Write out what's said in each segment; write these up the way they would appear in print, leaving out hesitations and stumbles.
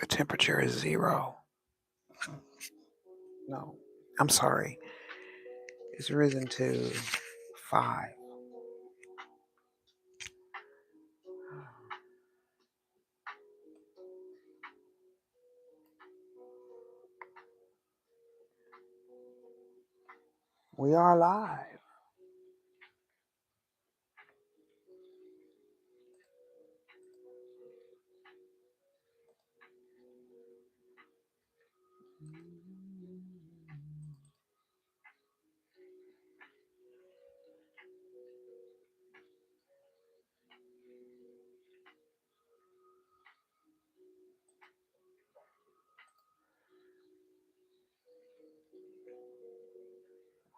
The temperature is 0. No, I'm sorry. It's risen to 5. We are live.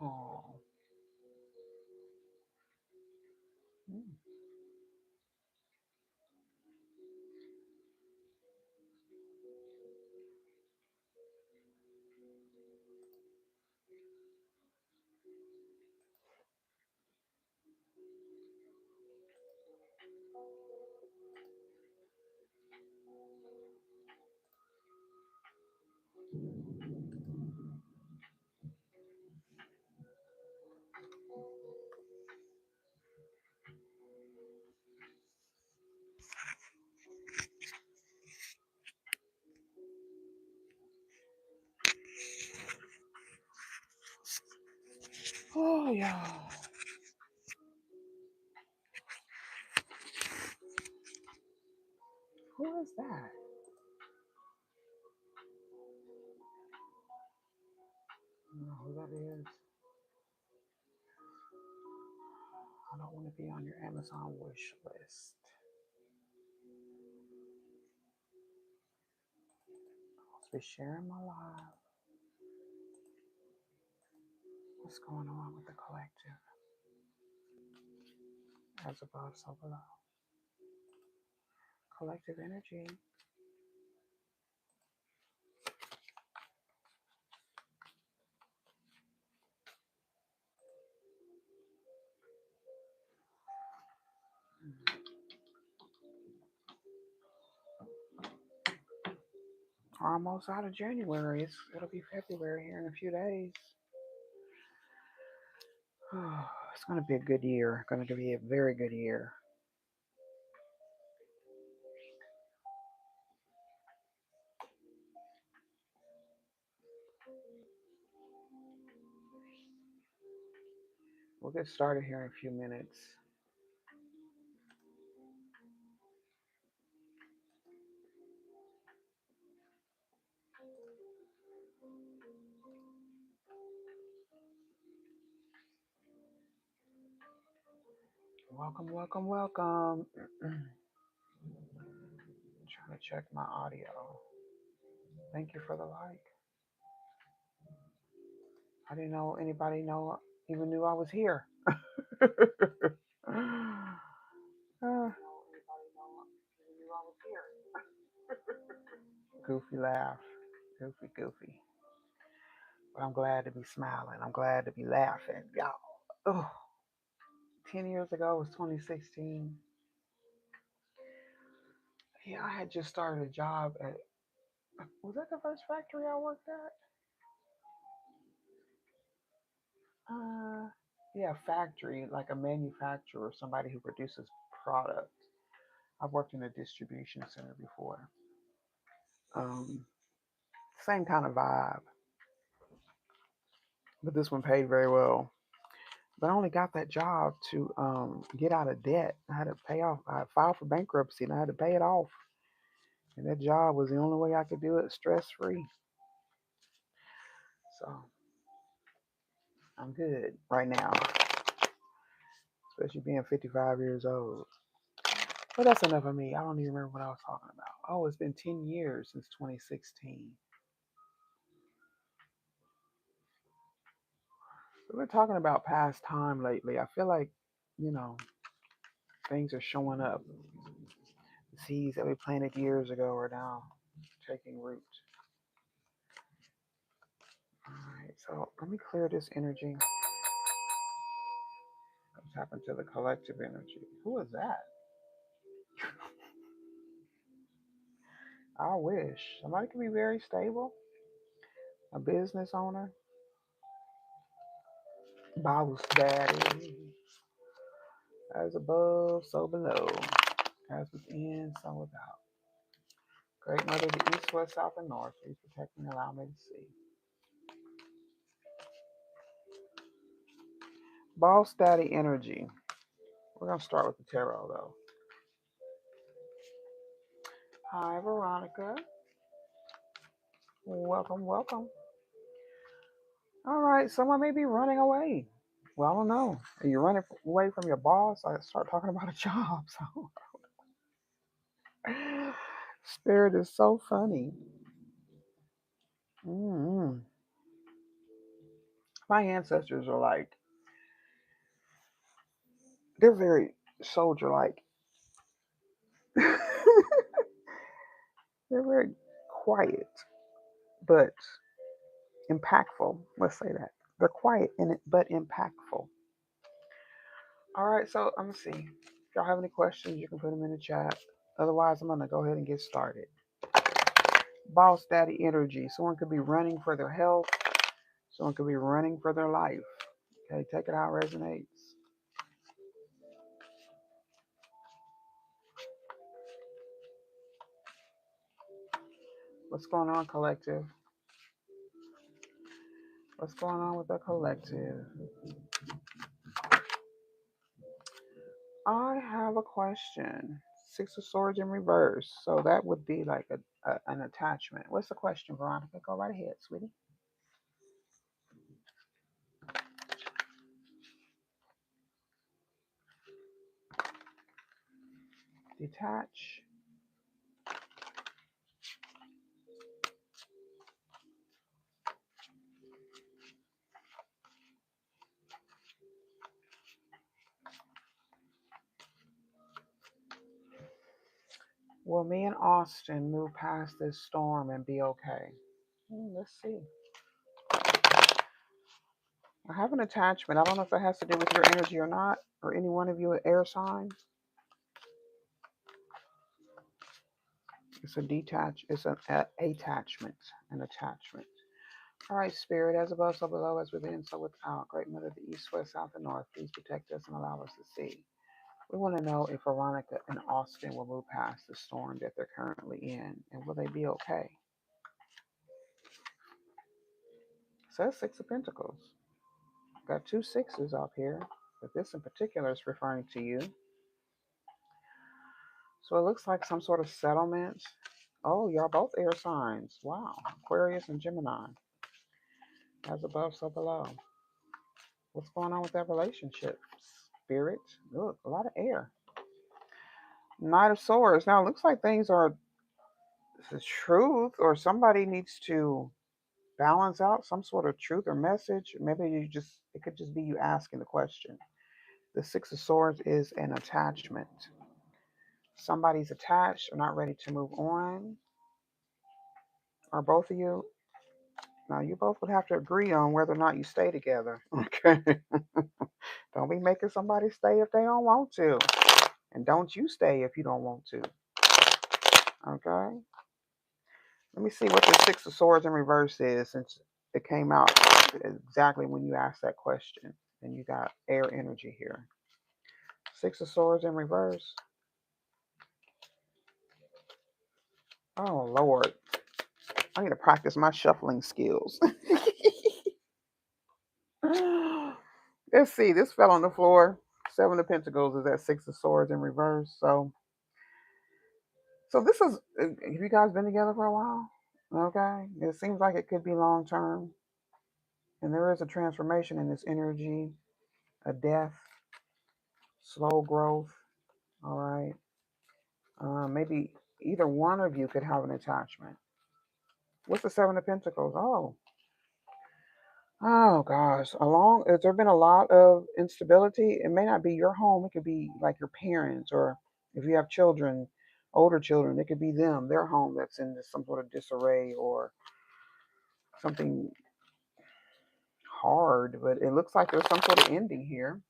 Oh. Oh, yeah. Who is that? I don't know who that is. I don't want to be on your Amazon wish list. I'll be sharing my live. What's going on with the collective? As above, so below. Collective energy. Almost out of January. It'll be February here in a few days. It's going to be a good year. Going to be a very good year. We'll get started here in a few minutes. Welcome, welcome, welcome. Trying to check my audio. Thank you for the like. I didn't know anybody even knew I was here. Goofy laugh. Goofy, goofy. But I'm glad to be smiling. I'm glad to be laughing. Y'all. Oh, 10 years ago was 2016. Yeah, I had just started a job at, was that the first factory I worked at? Yeah, factory, like a manufacturer, somebody who produces product. I've worked in a distribution center before. Um, Same kind of vibe, but this one paid very well. But I only got that job to get out of debt. I had to pay off. I filed for bankruptcy and I had to pay it off. And that job was the only way I could do it stress free. So I'm good right now, especially being 55 years old. But that's enough of me. I don't even remember what I was talking about. Oh, it's been 10 years since 2016. We've been talking about past time lately. I feel like, you know, things are showing up. The seeds that we planted years ago are now taking root. All right, so let me clear this energy. What's happened to the collective energy? Who is that? I wish. Somebody can be very stable, a business owner, boss daddy, as above, so below, as within, so without. Great Mother, the east, west, south, and north, please protect me and allow me to see. Boss daddy energy. We're going to start with the tarot, though. Hi, Veronica. Welcome, welcome. All right, someone may be running away. Well, I don't know. Are you running away from your boss? I start talking about a job. So, Spirit is so funny. Mm-hmm. My ancestors are like, they're very soldier like. They're very quiet, but impactful. Let's say that. They're quiet in it, but impactful. All right, so I'm going to see. If y'all have any questions, you can put them in the chat. Otherwise, I'm going to go ahead and get started. Boss daddy energy. Someone could be running for their health. Someone could be running for their life. Okay, take it how it resonates. What's going on, collective? What's going on with the collective? I have a question. Six of Swords in reverse. So that would be like an attachment. What's the question, Veronica? Go right ahead, sweetie. Detach. Will me and Austin move past this storm and be okay? Let's see. I have an attachment. I don't know if that has to do with your energy or not, or any one of you an air sign. It's a detach. It's an attachment. An attachment. All right, Spirit, as above, so below, as within, so without. Great Mother, the east, west, south, and north, please protect us and allow us to see. We want to know if Veronica and Austin will move past the storm that they're currently in, and will they be okay? It says Six of Pentacles. Got two sixes up here, but this in particular is referring to you. So it looks like some sort of settlement. Oh, y'all both air signs. Wow. Aquarius and Gemini. As above, so below. What's going on with that relationship? Spirit. Look, a lot of air. Knight of Swords. Now it looks like things are the truth, or somebody needs to balance out some sort of truth or message. Maybe it could just be you asking the question. The Six of Swords is an attachment. Somebody's attached or not ready to move on. Or both of you. Now you both would have to agree on whether or not you stay together. Okay. Don't be making somebody stay if they don't want to. And don't you stay if you don't want to. Okay. Let me see what the Six of Swords in reverse is, since it came out exactly when you asked that question. And you got air energy here. Six of Swords in reverse. Oh, Lord. I need to practice my shuffling skills. Let's see. This fell on the floor. Seven of Pentacles is that Six of Swords in reverse. So this is, have you guys been together for a while? Okay. It seems like it could be long term. And there is a transformation in this energy, a death, slow growth. All right. Maybe either one of you could have an attachment. What's the Seven of Pentacles? Oh gosh. Has there been a lot of instability? It may not be your home. It could be like your parents, or if you have children, older children, it could be them, their home that's in some sort of disarray or something hard. But it looks like there's some sort of ending here.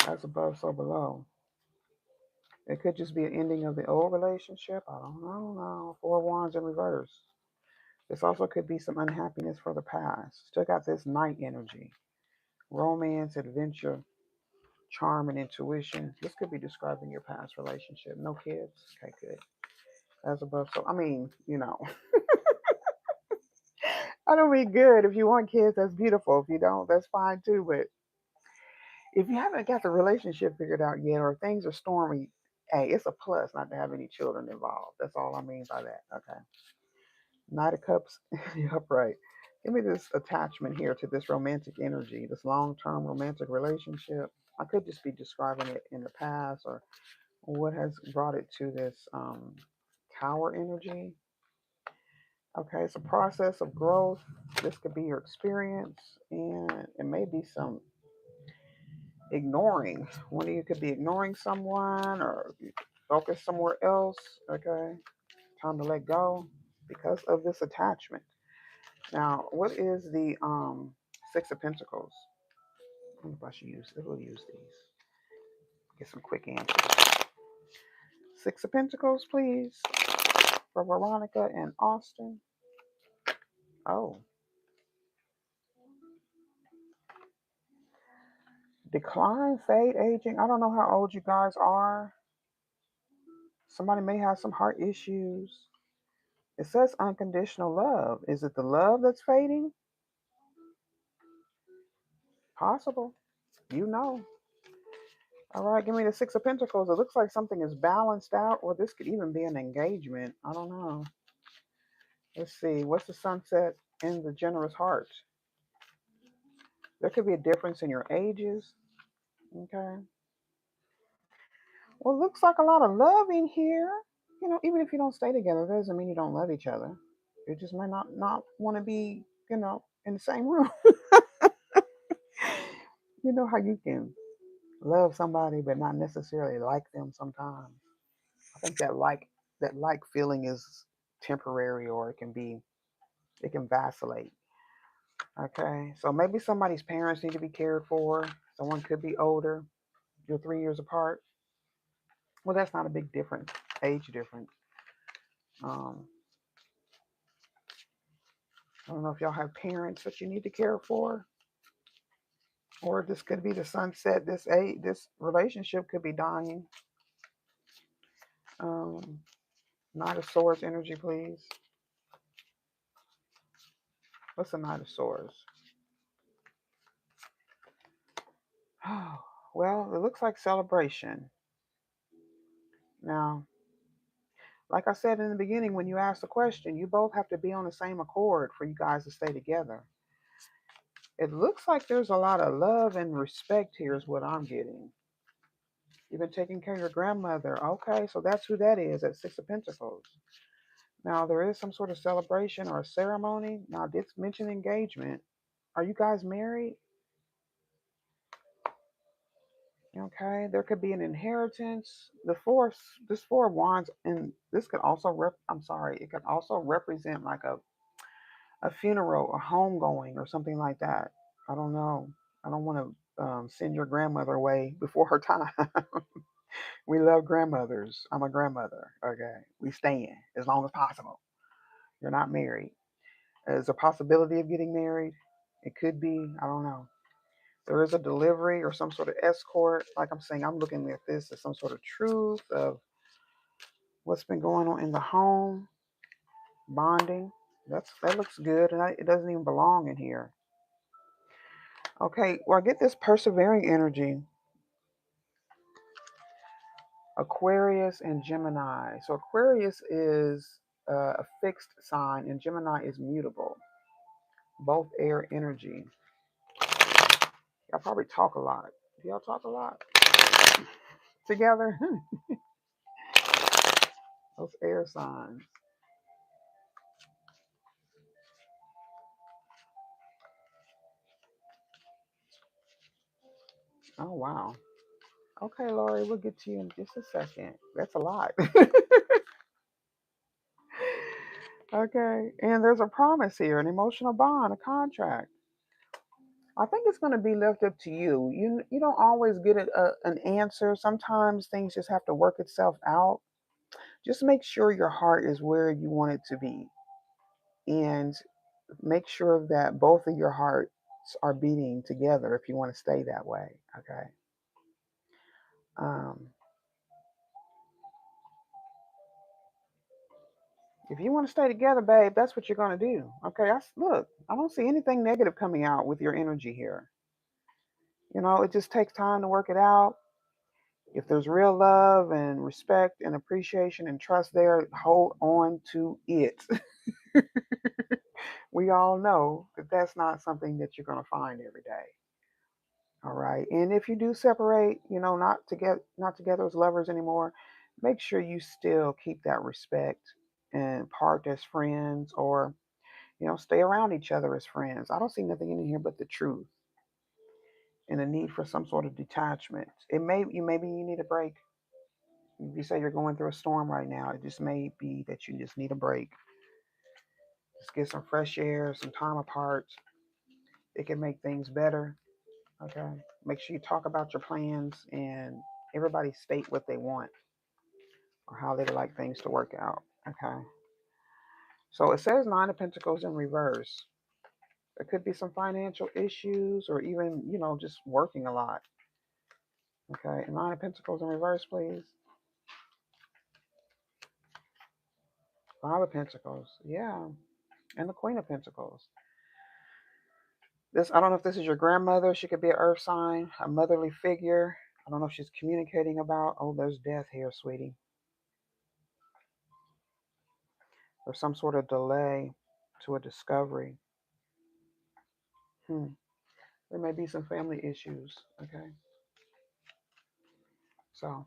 As above, so below. It could just be an ending of the old relationship. I don't know. No, Four of Wands in reverse. This also could be some unhappiness for the past. Still got this Knight energy. Romance, adventure, charm, and intuition. This could be describing your past relationship. No kids. Okay, good. As above. So, I mean, I don't mean good. If you want kids, that's beautiful. If you don't, that's fine too. But if you haven't got the relationship figured out yet, or things are stormy, hey, it's a plus not to have any children involved. That's all I mean by that. Okay. Knight of Cups, upright. Give me this attachment here to this romantic energy, this long term romantic relationship. I could just be describing it in the past or what has brought it to this tower energy. Okay, it's a process of growth. This could be your experience, and it may be some ignoring. One of you could be ignoring someone or you focus somewhere else. Okay, time to let go because of this attachment. Now, what is the Six of Pentacles? I don't know if I should use it. We'll use these. Get some quick answers. Six of Pentacles, please, for Veronica and Austin. Oh, decline, fade, aging. I don't know how old you guys are. Somebody may have some heart issues. It says unconditional love. Is it the love that's fading? Possible. You know. All right, give me the Six of Pentacles. It looks like something is balanced out, or this could even be an engagement. I don't know. Let's see. What's the sunset in the generous heart? There could be a difference in your ages. Okay. Well, it looks like a lot of love in here. Even if you don't stay together, that doesn't mean you don't love each other. You just might not want to be, in the same room. You know how you can love somebody but not necessarily like them sometimes. I think that like feeling is temporary, or it can vacillate. Okay. So maybe somebody's parents need to be cared for. Someone could be older. You're 3 years apart. Well, that's not a big difference, age difference. Um, I don't know if y'all have parents that you need to care for, or this could be the sunset. This relationship could be dying. Um, Knight of Swords energy, please. What's the Knight of Swords? Oh, well, it looks like celebration. Now, like I said in the beginning, when you asked the question, you both have to be on the same accord for you guys to stay together. It looks like there's a lot of love and respect here, is what I'm getting. You've been taking care of your grandmother. Okay, so that's who that is at Six of Pentacles. Now, there is some sort of celebration or a ceremony. Now, I did mention engagement. Are you guys married? Okay, there could be an inheritance. This Four of Wands, and this could also I'm sorry, it could also represent like a funeral, a homegoing, or something like that. I don't know. I don't want to send your grandmother away before her time. We love grandmothers. I'm a grandmother. Okay, we stand as long as possible. You're not married. There's a possibility of getting married. It could be. I don't know. There is a delivery or some sort of escort. Like I'm saying, I'm looking at this as some sort of truth of what's been going on in the home, bonding. That looks good, and it doesn't even belong in here. Okay, well, I get this persevering energy, Aquarius and Gemini. So Aquarius is a fixed sign, and Gemini is mutable. Both air energy. Y'all probably talk a lot. Do y'all talk a lot together? Those air signs. Oh wow. Okay, Lori, we'll get to you in just a second. That's a lot. Okay, and there's a promise here, an emotional bond, a contract. I think it's going to be left up to you. You don't always get an answer. Sometimes things just have to work itself out. Just make sure your heart is where you want it to be, and make sure that both of your hearts are beating together if you want to stay that way. Okay. Um, if you want to stay together, babe, that's what you're going to do. Okay. Look, I don't see anything negative coming out with your energy here. It just takes time to work it out. If there's real love and respect and appreciation and trust there, hold on to it. We all know that that's not something that you're going to find every day. All right. And if you do separate, not together as lovers anymore, make sure you still keep that respect and part as friends, or, stay around each other as friends. I don't see nothing in here but the truth and a need for some sort of detachment. Maybe you need a break. If you say you're going through a storm right now, it just may be that you just need a break. Just get some fresh air, some time apart. It can make things better. Okay. Make sure you talk about your plans and everybody state what they want or how they'd like things to work out. Okay. So it says Nine of Pentacles in reverse. There could be some financial issues or even, just working a lot. Okay. And Nine of Pentacles in reverse, please. Five of Pentacles. Yeah. And the Queen of Pentacles. I don't know if this is your grandmother. She could be an earth sign, a motherly figure. I don't know if she's communicating about, oh, there's death here, sweetie. Or some sort of delay to a discovery. There may be some family issues. Okay. So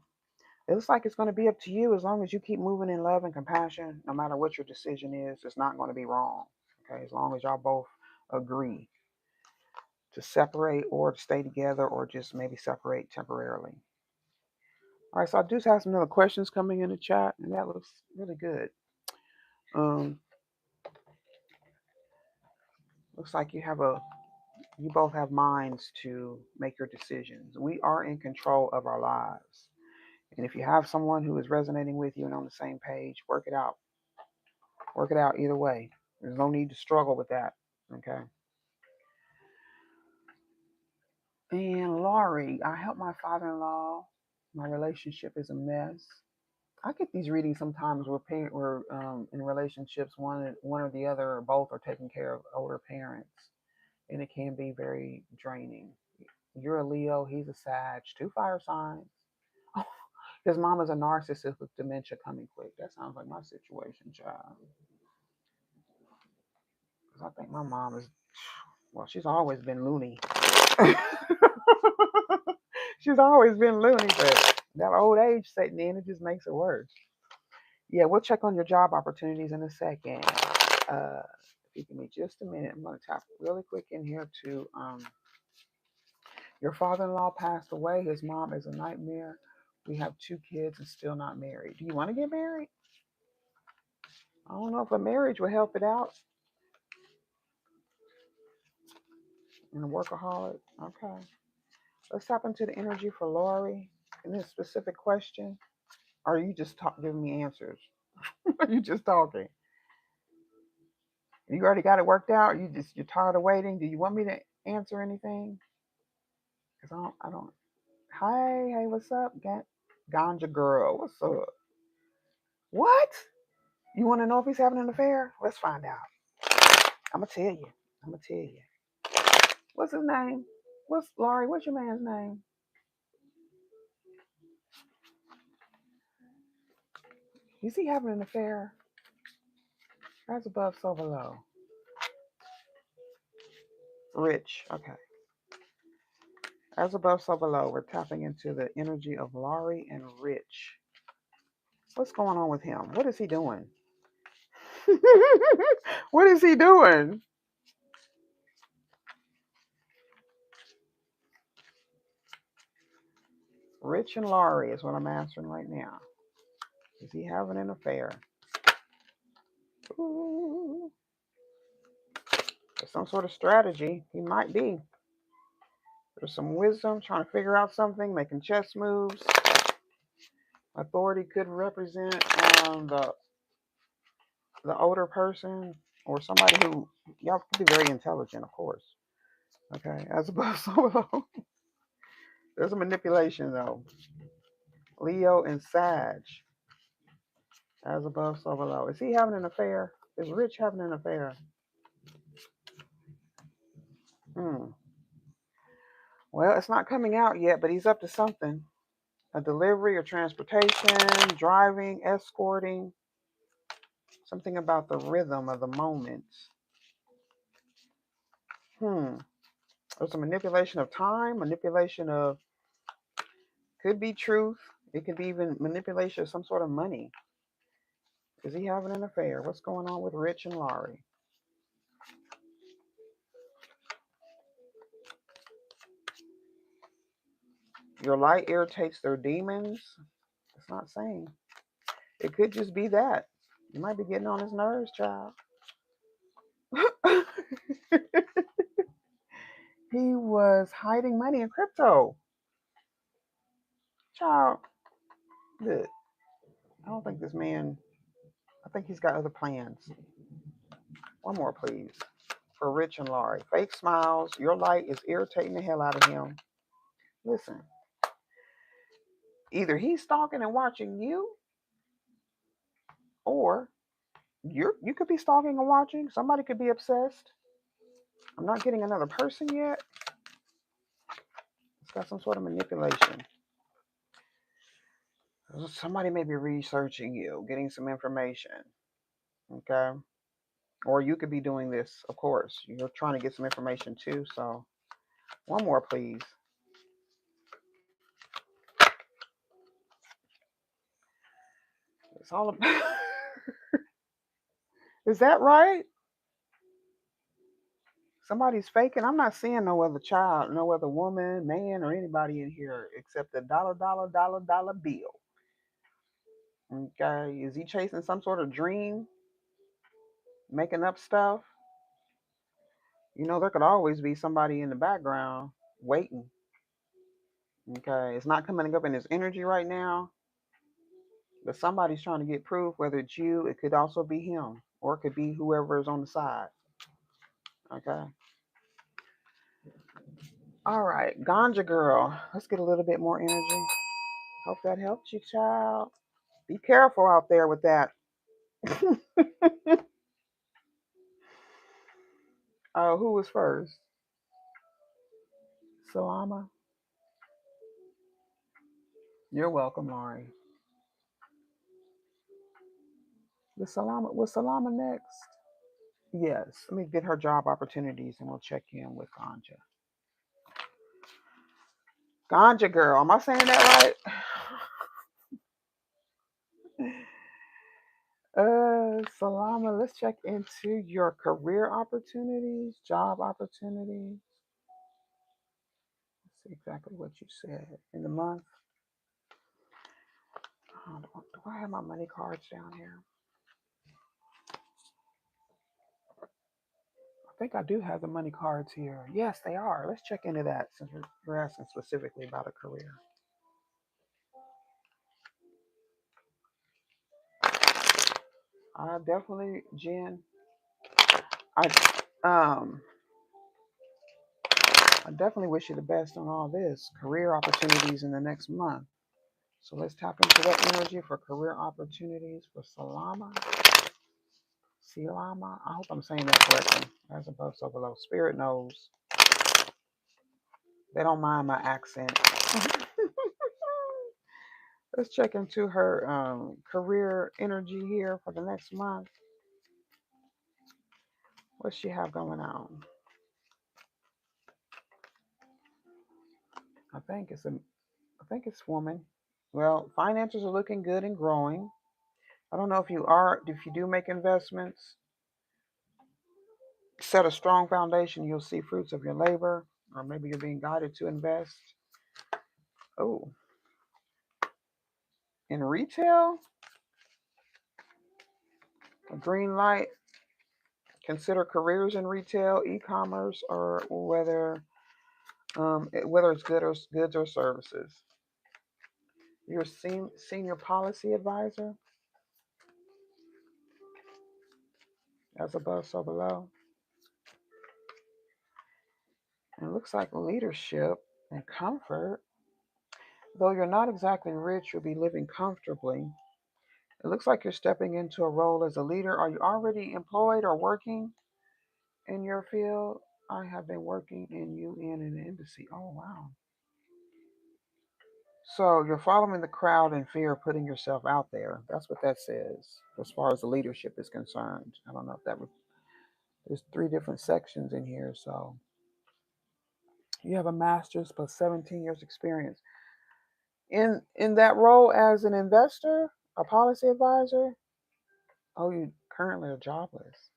it looks like it's going to be up to you. As long as you keep moving in love and compassion, no matter what your decision is, it's not going to be wrong. Okay. As long as y'all both agree to separate or to stay together or just maybe separate temporarily. All right, so I do have some other questions coming in the chat, and that looks really good. Um, Looks like you both have minds to make your decisions. We are in control of our lives, and if you have someone who is resonating with you and on the same page, work it out. Work it out either way. There's no need to struggle with that. Okay. And Laurie, I help my father-in-law. My relationship is a mess. I get these readings sometimes where we're in relationships, one or the other or both are taking care of older parents, and it can be very draining. You're a Leo, he's a Sag, two fire signs. Oh, his mom is a narcissist with dementia coming quick. That sounds like my situation, child. Because I think my mom is, well, she's always been loony. She's always been loony, but that old age setting in, it just makes it worse. Yeah, we'll check on your job opportunities in a second. Uh, if you give me just a minute, I'm going to tap really quick in here to your father-in-law passed away. His mom is a nightmare. We have two kids and still not married. Do you want to get married? I don't know if a marriage would help it out. And a workaholic. Okay. Let's tap into the energy for Lori in this specific question. Or are you just giving me answers? Are you just talking? You already got it worked out? You're tired of waiting? Do you want me to answer anything? Because I don't. Hi, hey, what's up? Ganja girl, what's up? What? You want to know if he's having an affair? Let's find out. I'm going to tell you. I'm going to tell you. What's his name? Laurie, what's your man's name? Is he having an affair? That's above, so below. Rich. Okay. As above, so below. We're tapping into the energy of Laurie and Rich. What's going on with him? What is he doing? What is he doing? Rich and Laurie is what I'm answering right now. Is he having an affair? Ooh. There's some sort of strategy. He might be. There's some wisdom, trying to figure out something, making chess moves. Authority could represent the older person or somebody who, y'all could be very intelligent, of course. Okay, as above, so below. There's a manipulation though. Leo and Sag, as above, so below. Is he having an affair? Is Rich having an affair? Well, it's not coming out yet, but he's up to something. A delivery or transportation, driving, escorting. Something about the rhythm of the moment. There's a manipulation of time, manipulation of, could be truth. It could be even manipulation of some sort of money. Is he having an affair? What's going on with Rich and Laurie? Your light irritates their demons. It's not saying. It could just be that. You might be getting on his nerves, child. He was hiding money in crypto. Child, good. I don't think this man, I think he's got other plans. One more, please. For Rich and Laurie. Fake smiles. Your light is irritating the hell out of him. Listen. Either he's stalking and watching you, or you could be stalking and watching. Somebody could be obsessed. I'm not getting another person yet. It's got some sort of manipulation. Somebody may be researching you, getting some information. Okay? Or you could be doing this, of course. You're trying to get some information too. So, one more, please. It's all about. Is that right? Somebody's faking. I'm not seeing no other child, no other woman, man, or anybody in here except the dollar bill. Okay. Is he chasing some sort of dream? Making up stuff? You know, there could always be somebody in the background waiting. Okay. It's not coming up in his energy right now, but somebody's trying to get proof, whether it's you, it could also be him, or it could be whoever is on the side. Okay. All right. Ganja girl. Let's get a little bit more energy. Hope that helped you, child. Be careful out there with that. Who was first? Salama. You're welcome, Laurie. Was Salama next? Yes. Let me get her job opportunities and we'll check in with Ganja. Ganja girl. Am I saying that right? Salama, let's check into your career opportunities, job opportunities. Let's see exactly what you said in the month. Do I have my money cards down here? I think I do have the money cards here. Yes, they are. Let's check into that since we're asking specifically about a career. I definitely, Jen. I um I definitely wish you the best on all this. Career opportunities in the next month. So let's tap into that energy for career opportunities for Salama. Silama. I hope I'm saying that correctly. As above, so below. Spirit knows. They don't mind my accent. Let's check into her career energy here for the next month. What's she have going on? I think it's woman. Well, finances are looking good and growing. I don't know if you do make investments, set a strong foundation, you'll see fruits of your labor, or maybe you're being guided to invest. Oh, in retail, a green light. Consider careers in retail, e-commerce, or whether Whether it's goods or services. You're a senior policy advisor, as above, so below. And it looks like leadership and comfort. Though you're not exactly rich, you'll be living comfortably. It looks like you're stepping into a role as a leader. Are you already employed or working in your field? I have been working in UN and the embassy. Oh, wow. So you're following the crowd in fear of putting yourself out there. That's what that says as far as the leadership is concerned. I don't know if that would, there's 3 different sections in here. So you have a master's plus 17 years experience. In that role as an investor, a policy advisor, oh, you currently are jobless.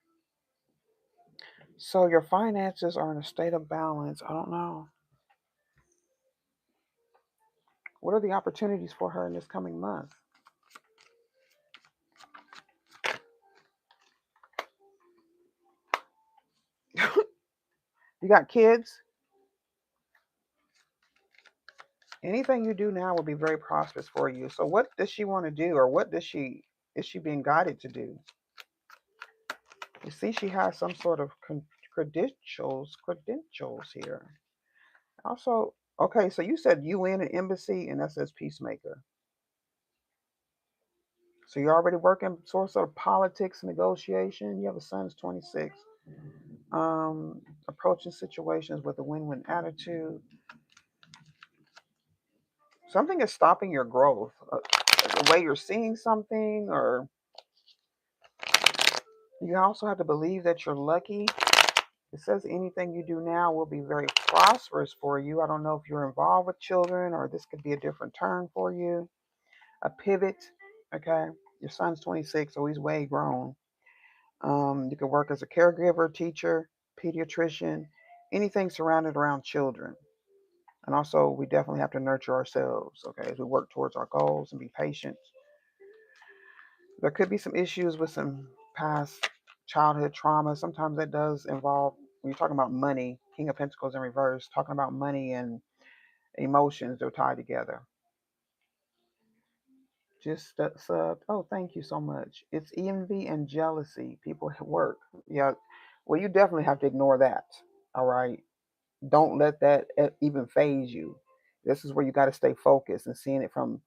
So your finances are in a state of balance. I don't know. What are the opportunities for her in this coming month? You got kids? Anything you do now will be very prosperous for you. So what does she want to do, or what does she is she being guided to do? You see, she has some sort of credentials here. Also, okay, so you said UN and embassy, and that says peacemaker. So you're already working sort of politics, negotiation. You have a son who's 26. Approaching situations with a win-win attitude. Something is stopping your growth. The way you're seeing something, or you also have to believe that you're lucky. It says anything you do now will be very prosperous for you. I don't know if you're involved with children, or this could be a different turn for you. A pivot, okay? Your son's 26, so he's way grown. You could work as a caregiver, teacher, pediatrician, anything surrounded around children. And also, we definitely have to nurture ourselves, okay, as we work towards our goals and be patient. There could be some issues with some past childhood trauma. Sometimes that does involve, when you're talking about money, King of Pentacles in reverse, talking about money and emotions, they're tied together. Just sub. Oh, thank you so much. It's envy and jealousy. People at work. Yeah. Well, you definitely have to ignore that. All right. Don't let that even phase you. This is where you got to stay focused and seeing it from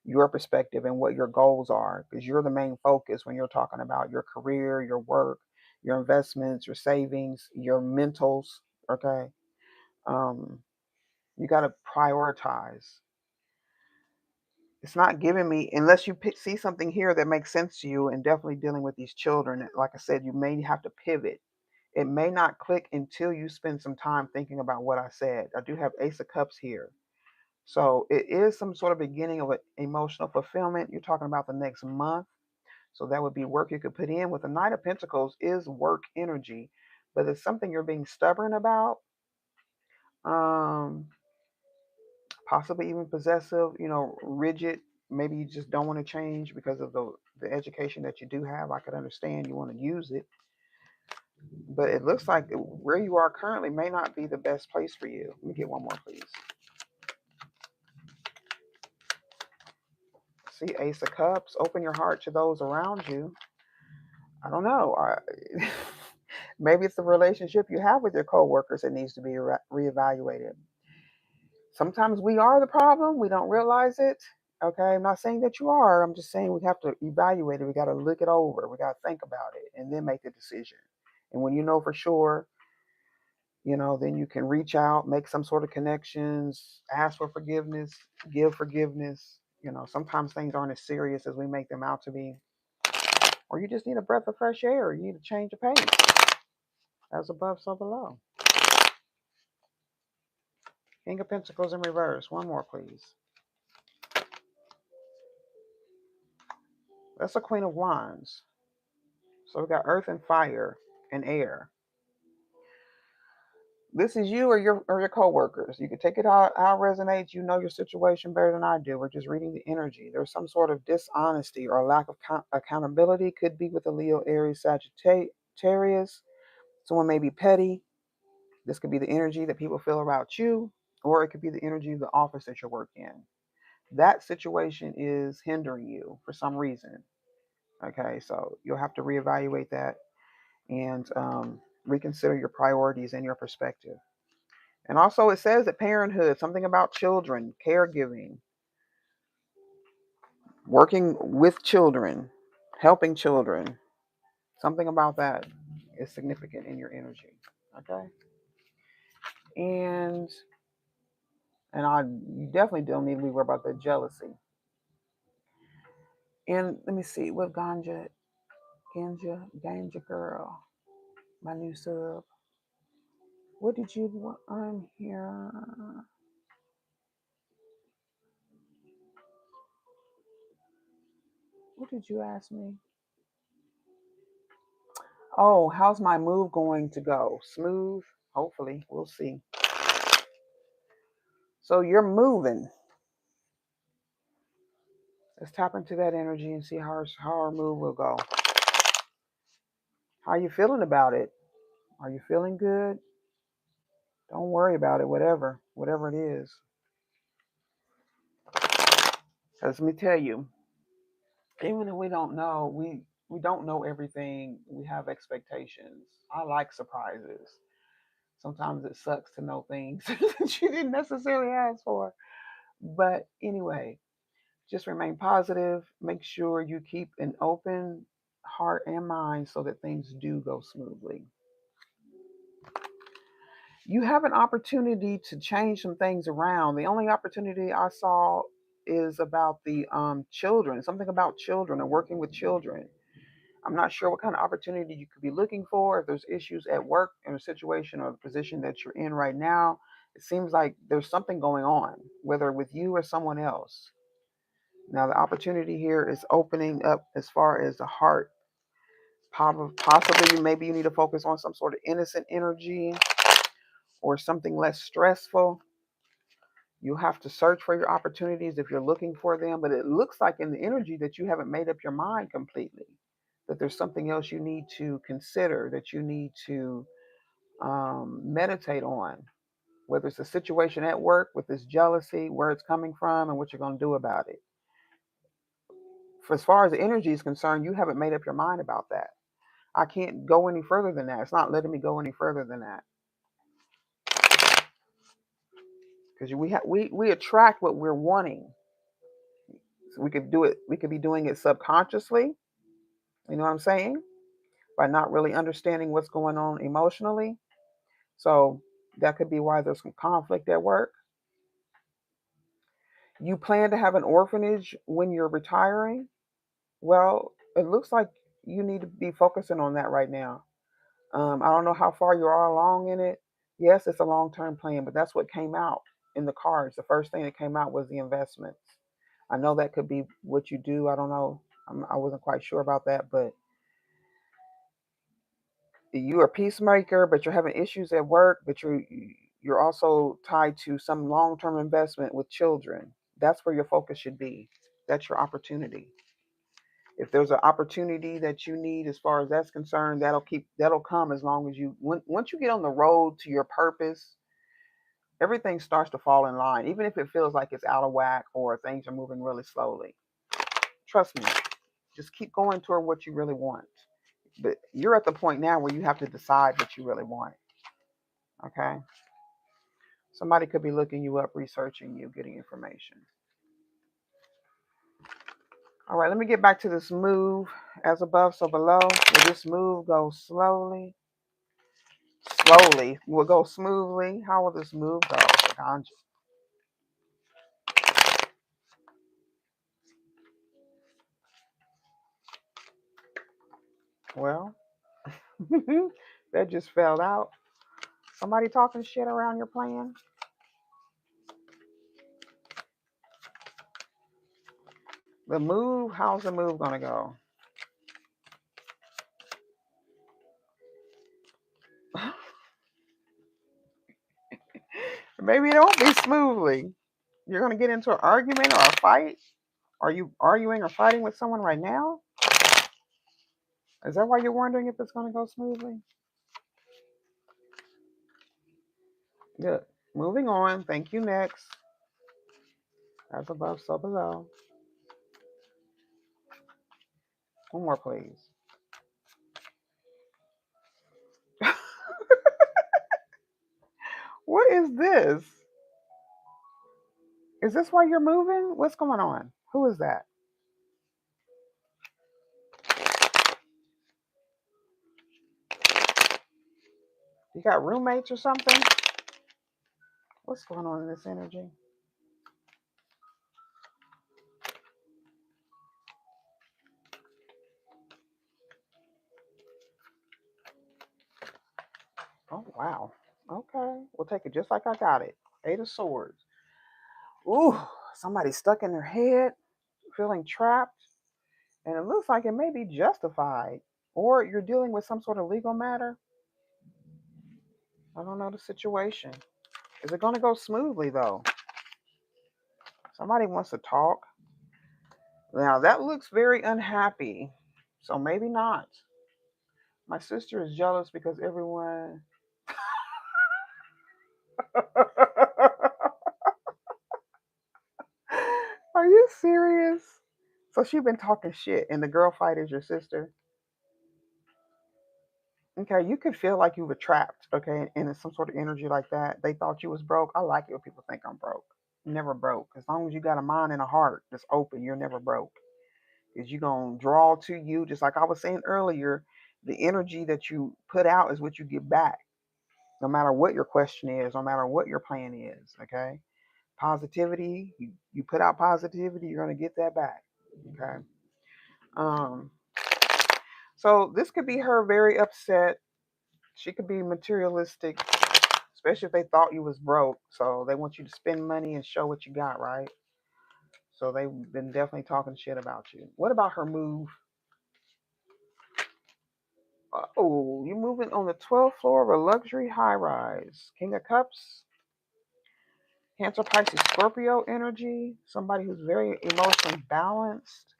your perspective and what your goals are, because you're the main focus when you're talking about your career, your work, your investments, your savings, your mentals. Okay. Um, you got to prioritize. It's not giving me, unless you see something here that makes sense to you, and definitely dealing with these children. Like I said, you may have to pivot. It may not click until you spend some time thinking about what I said. I do have Ace of Cups here. So it is some sort of beginning of an emotional fulfillment. You're talking about the next month. So that would be work you could put in. With the Knight of Pentacles is work energy, but it's something you're being stubborn about. Um, Possibly even possessive, rigid. Maybe you just don't want to change because of the education that you do have. I could understand you want to use it, but it looks like where you are currently may not be the best place for you. Let me get one more, please. See, Ace of Cups. Open your heart to those around you. I don't know. Maybe it's the relationship you have with your coworkers that needs to be reevaluated. Sometimes we are the problem. We don't realize it. Okay, I'm not saying that you are. I'm just saying we have to evaluate it. We got to look it over. We got to think about it and then make the decision. And when you know for sure, then you can reach out, make some sort of connections, ask for forgiveness, give forgiveness. Sometimes things aren't as serious as we make them out to be. Or you just need a breath of fresh air. You need a change of pace. As above, so below. King of Pentacles in reverse. One more, please. That's a Queen of Wands. So we got earth and fire and air. This is you or your coworkers. You can take it how it resonates. You know your situation better than I do. We're just reading the energy. There's some sort of dishonesty or lack of accountability. Could be with a Leo, Aries, Sagittarius. Someone may be petty. This could be the energy that people feel about you, or it could be the energy of the office that you work in. That situation is hindering you for some reason. Okay, so you'll have to reevaluate that and reconsider your priorities and your perspective. And also, it says that parenthood, something about children, caregiving, working with children, helping children, something about that is significant in your energy. Okay, and you definitely don't need to be worried about that jealousy. And let me see what Ganja girl, my new sub. What did you want? I'm here. What did you ask me? Oh, how's my move going to go? Smooth? Hopefully. We'll see. So you're moving. Let's tap into that energy and see how our move will go. How are you feeling about it? Are you feeling good? Don't worry about it, whatever it is. Because let me tell you, even if we don't know, we don't know everything. We have expectations. I like surprises. Sometimes it sucks to know things that you didn't necessarily ask for. But anyway, just remain positive. Make sure you keep an open heart and mind so that things do go smoothly. You have an opportunity to change some things around. The only opportunity I saw is about the children, something about children or working with children. I'm not sure what kind of opportunity you could be looking for. If there's issues at work in a situation or the position that you're in right now, it seems like there's something going on, whether with you or someone else. Now, the opportunity here is opening up as far as the heart. Possibly, maybe you need to focus on some sort of innocent energy or something less stressful. You have to search for your opportunities if you're looking for them, but it looks like in the energy that you haven't made up your mind completely, that there's something else you need to consider, that you need to meditate on, whether it's a situation at work with this jealousy, where it's coming from, and what you're going to do about it. For as far as the energy is concerned, you haven't made up your mind about that. I can't go any further than that. It's not letting me go any further than that. Because we attract what we're wanting. So we could do it. We could be doing it subconsciously. You know what I'm saying? By not really understanding what's going on emotionally. So that could be why there's some conflict at work. You plan to have an orphanage when you're retiring. Well, it looks like you need to be focusing on that right now. I don't know how far you are along in it. Yes, it's a long term plan, but that's what came out in the cards. The first thing that came out was the investments. I know that could be what you do. I don't know. I wasn't quite sure about that, but you're a peacemaker, but you're having issues at work, but you're also tied to some long term investment with children. That's where your focus should be. That's your opportunity. If there's an opportunity that you need as far as that's concerned, that'll come as long as once you get on the road to your purpose, everything starts to fall in line, even if it feels like it's out of whack or things are moving really slowly. Trust me, just keep going toward what you really want. But you're at the point now where you have to decide what you really want. Okay? Somebody could be looking you up, researching you, getting information. All right, let me get back to this move. As above, so below. Will this move go slowly? Slowly. Will go smoothly? How will this move go? Well, that just fell out. Somebody talking shit around your plan? The move, how's the move gonna go? Maybe it won't be smoothly. You're gonna get into an argument or a fight? Are you arguing or fighting with someone right now? Is that why you're wondering if it's gonna go smoothly? Good. Moving on. Thank you. Next. As above, so below. One more, please. What is this? Is this why you're moving? What's going on? Who is that? You got roommates or something? What's going on in this energy? Oh, wow. Okay. We'll take it just like I got it. Eight of Swords. Ooh, somebody's stuck in their head, feeling trapped, and it looks like it may be justified. Or you're dealing with some sort of legal matter. I don't know the situation. Is it going to go smoothly, though? Somebody wants to talk. Now, that looks very unhappy. So maybe not. My sister is jealous because everyone. Are you serious? So she been talking shit, and the girl fight is your sister. Okay, you could feel like you were trapped. Okay, in some sort of energy like that. They thought you was broke. I like it when people think I'm broke. Never broke. As long as you got a mind and a heart that's open, you're never broke. Because you're gonna draw to you, just like I was saying earlier. The energy that you put out is what you get back. No matter what your question is, no matter what your plan is. Okay, positivity. You put out positivity, you're gonna get that back. Okay. Um, so this could be her very upset. She could be materialistic, especially if they thought you was broke. So they want you to spend money and show what you got, right? So they've been definitely talking shit about you. What about her move? Oh, you moving on the 12th floor of a luxury high rise. King of Cups, Cancer, Pisces, Scorpio energy. Somebody who's very emotionally balanced.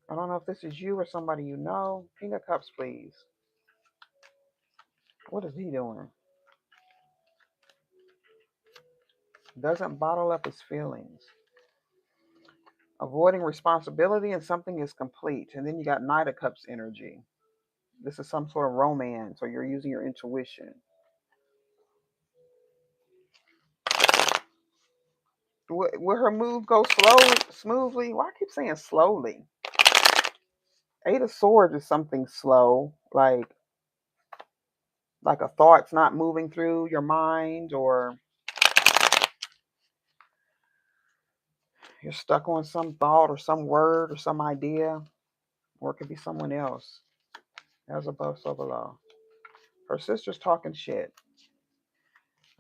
I don't know if this is you or somebody you know. King of Cups, please. What is he doing? Doesn't bottle up his feelings. Avoiding responsibility and something is complete. And then you got Knight of Cups energy. This is some sort of romance, or you're using your intuition. Will her move go slowly, smoothly? Why I keep saying slowly? Eight of Swords is something slow, like a thought's not moving through your mind, or you're stuck on some thought or some word or some idea, or it could be someone else. As above, so below. Her sister's talking shit.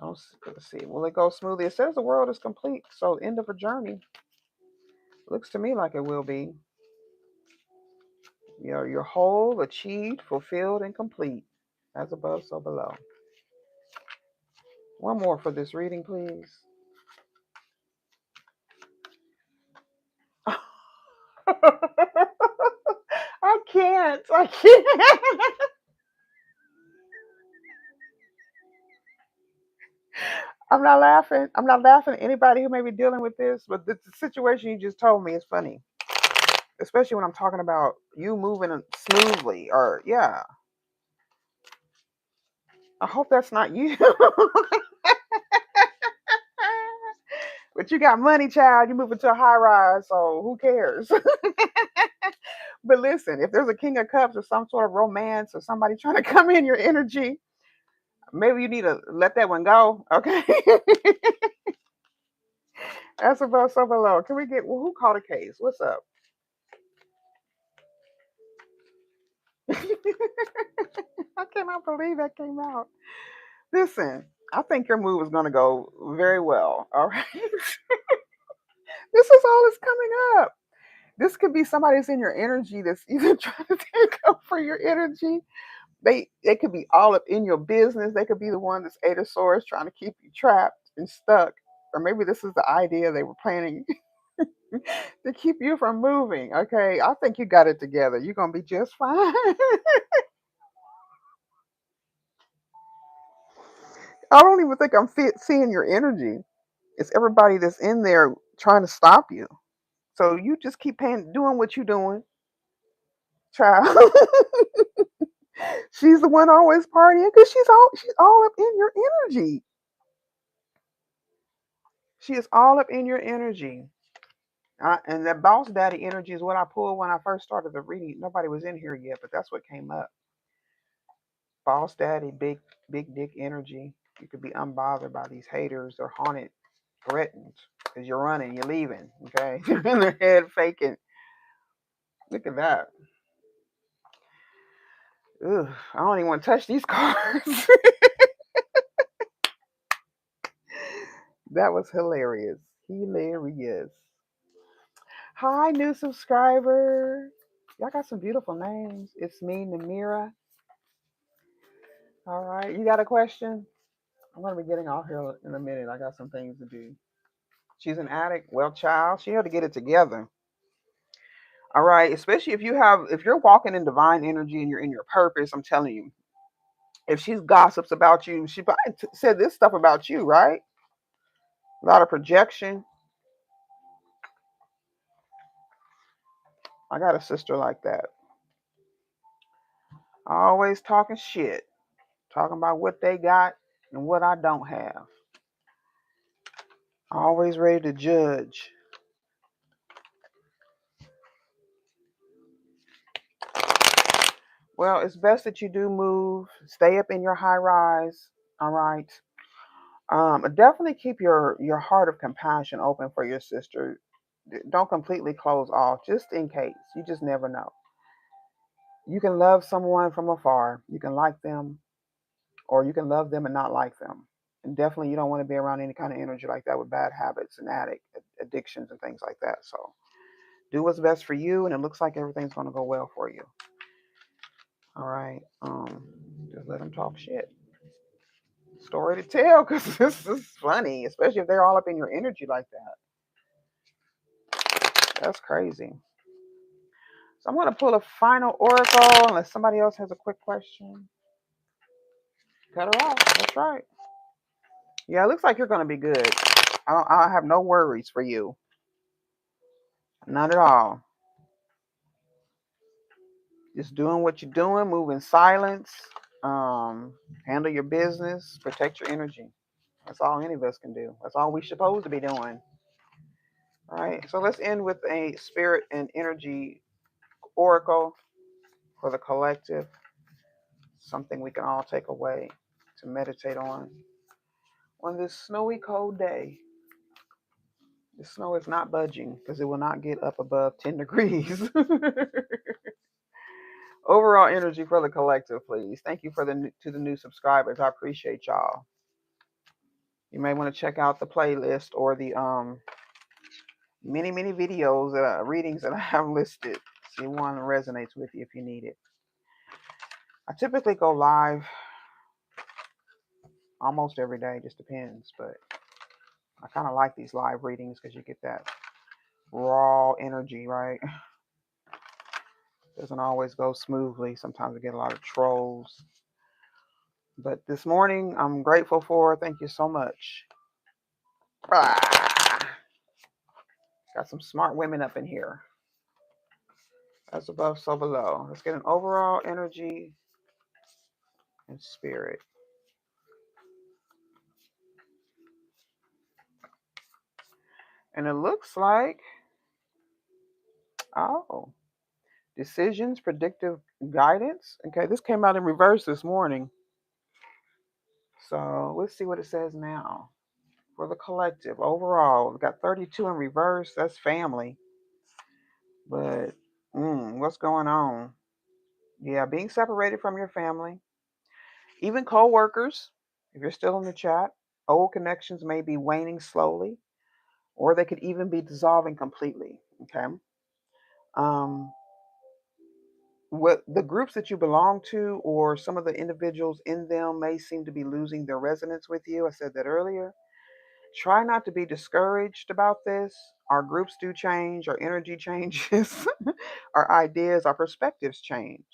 Let's see. Will it go smoothly? It says the world is complete, so end of a journey. Looks to me like it will be. You're whole, achieved, fulfilled, and complete. As above, so below. One more for this reading, please. I can't. I can't. I'm not laughing. I'm not laughing at anybody who may be dealing with this, but the situation you just told me is funny. Especially when I'm talking about you moving smoothly, or yeah. I hope that's not you. But you got money, child. You moving to a high rise, so who cares? But listen, if there's a King of Cups or some sort of romance or somebody trying to come in your energy, maybe you need to let that one go. Okay. That's above, so below. Can we get, well, who called a case? What's up? I cannot believe that came out. Listen, I think your move is going to go very well. All right. This is all that's coming up. This could be somebody that's in your energy that's either trying to take over your energy. They could be all up in your business. They could be the one that's Eight of Swords trying to keep you trapped and stuck. Or maybe this is the idea they were planning to keep you from moving. Okay, I think you got it together. You're gonna be just fine. I don't even think I'm seeing your energy. It's everybody that's in there trying to stop you. So you just keep doing what you're doing, child. She's the one always partying because she's all up in your energy. She is all up in your energy. And that boss daddy energy is what I pulled when I first started the reading. Nobody was in here yet, but that's what came up. Boss daddy, big dick energy. You could be unbothered by these haters. They're haunted, threatened because you're running, you're leaving. Okay, you're in their head faking. Look at that. Ugh, I don't even want to touch these cards. That was hilarious. Hilarious. Hi, new subscriber. Y'all got some beautiful names. It's me, Namira. All right. You got a question? I'm going to be getting off here in a minute. I got some things to do. She's an addict. Well, child, she had to get it together. All right. Especially if you're walking in divine energy and you're in your purpose, I'm telling you, if she gossips about you, she probably said this stuff about you, right? A lot of projection. I got a sister like that. Always talking shit, talking about what they got and what I don't have. Always ready to judge. Well, it's best that you do move. Stay up in your high rise. All right. Definitely keep your heart of compassion open for your sister. Don't completely close off, just in case. You just never know. You can love someone from afar. You can like them, or you can love them and not like them. And definitely, you don't want to be around any kind of energy like that with bad habits and addictions and things like that. So, do what's best for you, and it looks like everything's going to go well for you. All right. Just let them talk shit. Story to tell, because this is funny, especially if they're all up in your energy like that. That's crazy. So I'm going to pull a final oracle unless somebody else has a quick question. Cut her off. That's right. Yeah, it looks like you're going to be good. I have no worries for you. None at all. Just doing what you're doing, move in silence, handle your business, protect your energy. That's all any of us can do. That's all we're supposed to be doing. All right. So let's end with a spirit and energy oracle for the collective. Something we can all take away to meditate on this snowy, cold day. The snow is not budging because it will not get up above 10 degrees. Overall energy for the collective, please. Thank you to the new subscribers. I appreciate y'all. You may want to check out the playlist or the many videos readings that I have listed. See one that resonates with you if you need it. I typically go live almost every day, just depends, but I kind of like these live readings because you get that raw energy, right? Doesn't always go smoothly. Sometimes we get a lot of trolls. But this morning, I'm grateful for. Thank you so much. Ah, got some smart women up in here. As above, so below. Let's get an overall energy and spirit. And it looks like, oh, decisions, predictive guidance. Okay, this came out in reverse this morning. So let's see what it says now. For the collective, overall, we've got 32 in reverse. That's family. But what's going on? Yeah, being separated from your family, even co-workers. If you're still in the chat, old connections may be waning slowly, or they could even be dissolving completely. Okay. Um, what the groups that you belong to, or some of the individuals in them, may seem to be losing their resonance with you. I said that earlier. Try not to be discouraged about this. Our groups do change, our energy changes, our ideas, our perspectives change.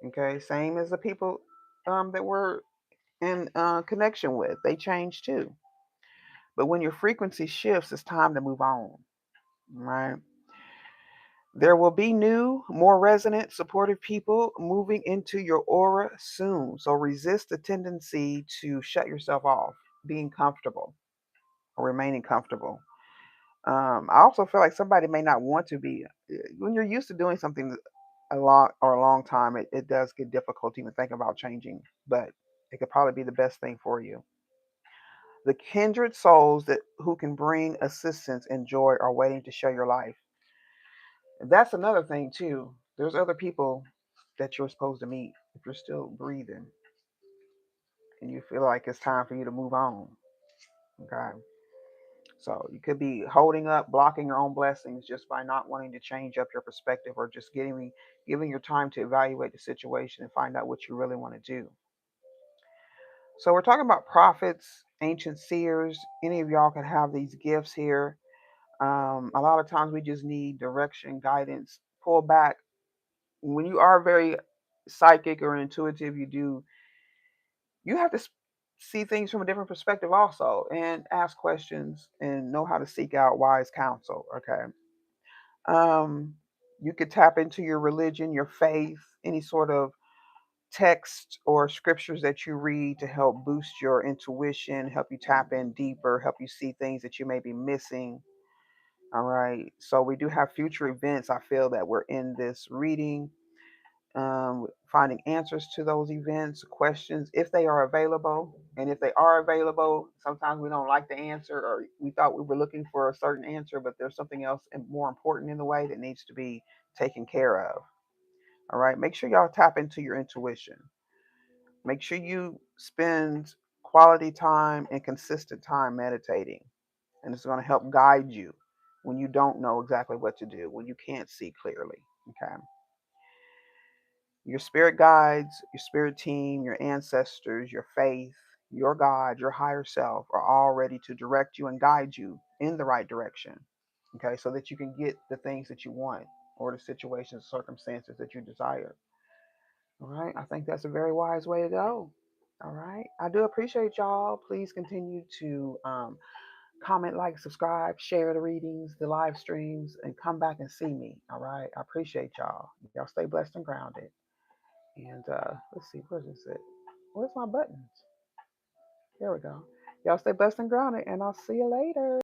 Okay, same as the people that were and connection with, they change too. But when your frequency shifts, it's time to move on, right? There will be new, more resonant, supportive people moving into your aura soon. So resist the tendency to shut yourself off, being comfortable or remaining comfortable. I also feel like somebody may not want to be, when you're used to doing something a lot or a long time, it does get difficult to even think about changing, but it could probably be the best thing for you. The kindred souls that who can bring assistance and joy are waiting to share your life. That's another thing too. There's other people that you're supposed to meet if you're still breathing and you feel like it's time for you to move on. Okay. So you could be holding up, blocking your own blessings just by not wanting to change up your perspective or just giving your time to evaluate the situation and find out what you really want to do. So we're talking about prophets, ancient seers. Any of y'all can have these gifts here. A lot of times we just need direction, guidance, pull back. When you are very psychic or intuitive, you have to see things from a different perspective also, and ask questions and know how to seek out wise counsel. Okay. Um, you could tap into your religion, your faith, any sort of text or scriptures that you read to help boost your intuition, help you tap in deeper, help you see things that you may be missing. All right. So we do have future events. I feel that we're in this reading, finding answers to those events, questions, if they are available. And if they are available, sometimes we don't like the answer, or we thought we were looking for a certain answer, but there's something else more important in the way that needs to be taken care of. All right. Make sure y'all tap into your intuition. Make sure you spend quality time and consistent time meditating. And it's going to help guide you when you don't know exactly what to do, when you can't see clearly. Okay. Your spirit guides, your spirit team, your ancestors, your faith, your God, your higher self are all ready to direct you and guide you in the right direction. Okay. So that you can get the things that you want or the situations, circumstances that you desire. All right. I think that's a very wise way to go. All right. I do appreciate y'all. Please continue to comment, like, subscribe, share the readings, the live streams, and come back and see me. All right. I appreciate y'all. Y'all stay blessed and grounded. And let's see, where's this at? Where's my buttons? There we go. Y'all stay blessed and grounded, and I'll see you later.